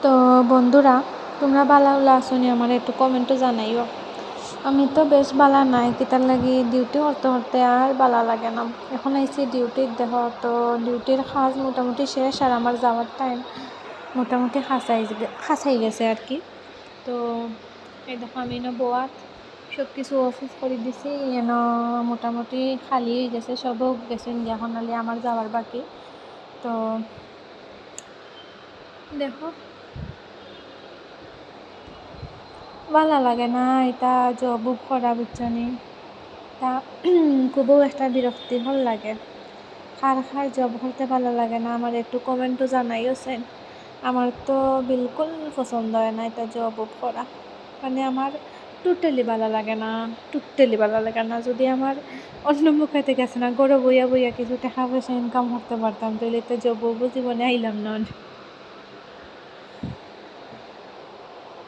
তো বন্ধুরা, তোমরা বালা উলা আসনি আমার একটু কমেন্টও জানাইও। আমি তো বেশ বালা নাই, কিতার লাগি ডিউটি করতে করতে আর বালা লাগে না। এখন আইসি ডিউটির দেহ, তো ডিউটির কাজ মোটামুটি শেষ আর আমার যাওয়ার টাইম মোটামুটি খাসাই গেছে আর কি। তো এই দেখো আমি না বোয়াত সব কিছু অফিস করে দিছি, এন মোটামুটি খালি হয়ে গেছে, সবও গেছেন এখন আলি আমার যাওয়ার বাকি। তো দেখো ভালো লাগে না এটা জব করা, বুঝছনি? তা খুবও একটা বিরক্তিকর লাগে। কার জব করতে ভালো লাগে না আমার একটু কমেন্টও জানাইওছেন। আমার তো বিলকুল পছন্দ হয় না এটা জব করা, মানে আমার টোটালি ভালো লাগে না। যদি আমার অন্য মুখে থেকে আছে না, গড়ে বইয়া কিছু টাকা পয়সা ইনকাম করতে পারতাম, তাহলে তো জব জীবনে আইলাম না।